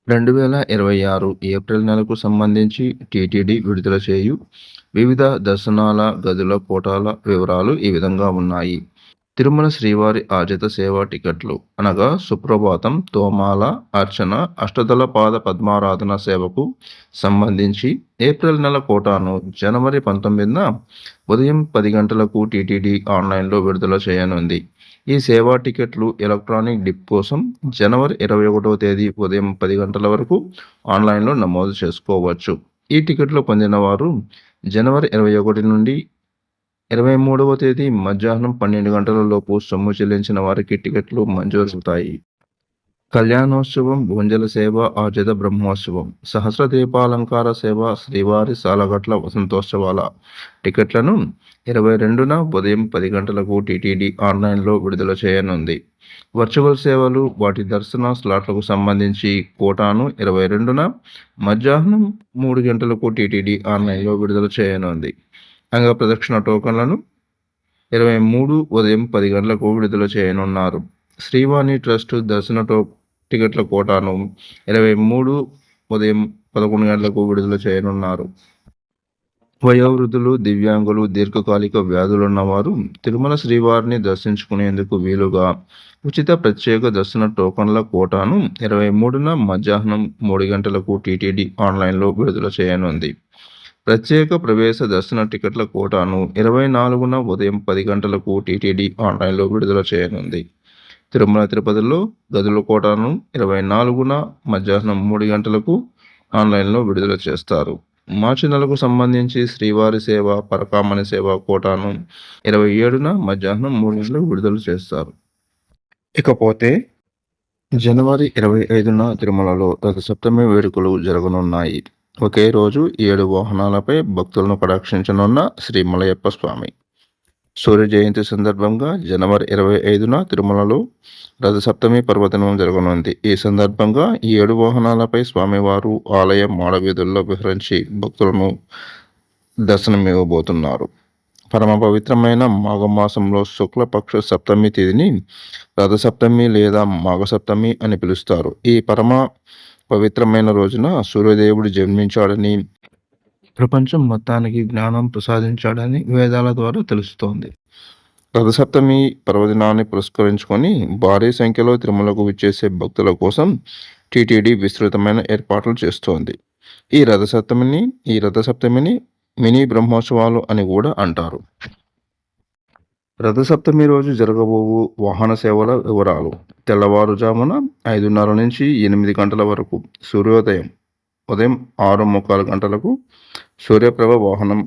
2026 April నెలకు సంబంధించి TTD విడుదల చేయు వివిధ దర్శనాల గదుల కోటాల వివరాలు ఈ విధంగా ఉన్నాయి. తిరుమల శ్రీవారి ఆర్జిత సేవా టికెట్లు అనగా సుప్రభాతం, తోమాల, అర్చన, అష్టదళ పాద పద్మారాధన సేవకు సంబంధించి ఏప్రిల్ నెల కోటాను జనవరి 19న ఉదయం 10 గంటలకు టీటీడీ ఆన్లైన్లో విడుదల చేయనుంది. ఈ సేవా టికెట్లు ఎలక్ట్రానిక్ డిప్ కోసం జనవరి 21వ తేదీ ఉదయం 10 గంటల వరకు ఆన్లైన్లో నమోదు చేసుకోవచ్చు. ఈ టికెట్లు పొందిన వారు జనవరి 21 నుండి 23వ తేదీ మధ్యాహ్నం 12 గంటల లోపు సొమ్ము చెల్లించిన వారికి టికెట్లు మంజూరవుతాయి. కళ్యాణోత్సవం, భోంజల సేవ, ఆర్జిత బ్రహ్మోత్సవం, సహస్ర దీపాలంకార సేవ, శ్రీవారి సాలగట్ల వసంతోత్సవాల టికెట్లను 22న ఉదయం 10 గంటలకు టీటీడీ ఆన్లైన్లో విడుదల చేయనుంది. వర్చువల్ సేవలు, వాటి దర్శన స్లాట్లకు సంబంధించి కోటాను 22న మధ్యాహ్నం 3 గంటలకు టీటీడీ ఆన్లైన్లో విడుదల చేయనుంది. అంగ ప్రదక్షిణ టోకన్లను 23 ఉదయం 10 గంటలకు విడుదల చేయనున్నారు. శ్రీవాణి ట్రస్ట్ దర్శన టికెట్ల కోటాను 23 ఉదయం 11 గంటలకు విడుదల చేయనున్నారు. వయోవృద్ధులు, దివ్యాంగులు, దీర్ఘకాలిక వ్యాధులున్నవారు తిరుమల శ్రీవారిని దర్శించుకునేందుకు వీలుగా ఉచిత ప్రత్యేక దర్శన టోకన్ల కోటాను 23న మధ్యాహ్నం 3 గంటలకు టీటీడీ ఆన్లైన్లో విడుదల చేయనుంది. ప్రత్యేక ప్రవేశ దర్శన టికెట్ల కోటాను 24న ఉదయం 10 గంటలకు టీటీడీ ఆన్లైన్లో విడుదల చేయనుంది. తిరుమల తిరుపతిలో గదుల కోటాను 24న మధ్యాహ్నం 3 గంటలకు ఆన్లైన్లో విడుదల చేస్తారు. మార్చి నెలకు సంబంధించి శ్రీవారి సేవ, పరకామణి సేవ కోటాను 27న మధ్యాహ్నం 3 గంటలకు విడుదల చేస్తారు. ఇకపోతే జనవరి 25న తిరుమలలో రథసప్తమి వేడుకలు జరగనున్నాయి. ఒకే రోజు 7 వాహనాలపై భక్తులను కటాక్షించనున్న శ్రీ మలయప్ప స్వామి. సూర్య జయంతి సందర్భంగా జనవరి 25న తిరుమలలో రథసప్తమి పర్వదినం జరగనుంది. ఈ సందర్భంగా 7 వాహనాలపై స్వామివారు ఆలయ మాడవీధుల్లో విహరించి భక్తులను దర్శనమివ్వబోతున్నారు. పరమ పవిత్రమైన మాఘమాసంలో శుక్లపక్ష సప్తమి తిథిని రథసప్తమి లేదా మాఘసప్తమి అని పిలుస్తారు. ఈ పరమ పవిత్రమైన రోజున సూర్యదేవుడు జన్మించాడని, ప్రపంచం మొత్తానికి జ్ఞానం ప్రసాదించాడని వేదాల ద్వారా తెలుస్తోంది. రథసప్తమి పర్వదినాన్ని పురస్కరించుకొని భారీ సంఖ్యలో తిరుమలకు విచ్చేసే భక్తుల కోసం టీటీడీ విస్తృతమైన ఏర్పాట్లు చేస్తోంది. ఈ రథసప్తమిని మినీ బ్రహ్మోత్సవాలు అని కూడా అంటారు. రథసప్తమి రోజు జరగబోవు వాహన సేవల వివరాలు. తెల్లవారుజామున 5:30 నుంచి 8 గంటల వరకు సూర్యోదయం, ఉదయం 6:45 గంటలకు సూర్యప్రభ వాహనం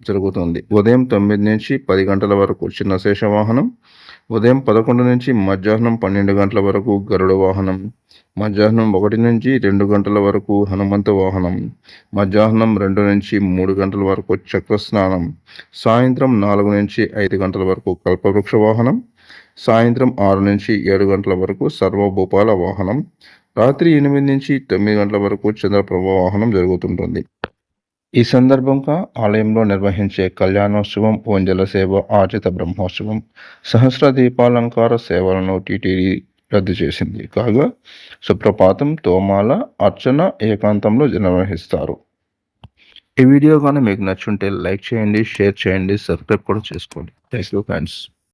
జరుగుతుంది. ఉదయం 9 నుంచి 10 గంటల వరకు చిన్న శేష వాహనం, ఉదయం 11 నుంచి మధ్యాహ్నం 12 గంటల వరకు గరుడ వాహనం, మధ్యాహ్నం 1 నుంచి 2 గంటల వరకు హనుమంత వాహనం, మధ్యాహ్నం 2 నుంచి 3 గంటల వరకు చక్రస్నానం, సాయంత్రం 4 నుంచి 5 గంటల వరకు కల్పవృక్ష వాహనం, సాయంత్రం 6 నుంచి 7 గంటల వరకు సర్వభూపాల వాహనం, రాత్రి 8 నుంచి 9 గంటల వరకు చంద్రప్రభ వాహనం జరుగుతుంటుంది. ఈ సందర్భంగా ఆలయంలో నిర్వహించే కళ్యాణోత్సవం, భోంజల సేవ, ఆర్జిత బ్రహ్మోత్సవం, సహస్ర దీపాలంకార సేవలను టీటీడీ రద్దు చేసింది. కాగా సుప్రభాతం, తోమాల, అర్చన ఏకాంతంలో నిర్వహిస్తారు. ఈ వీడియో కానీ మీకు నచ్చుంటే లైక్ చేయండి, షేర్ చేయండి, సబ్స్క్రైబ్ కూడా చేసుకోండి. Thank you friends.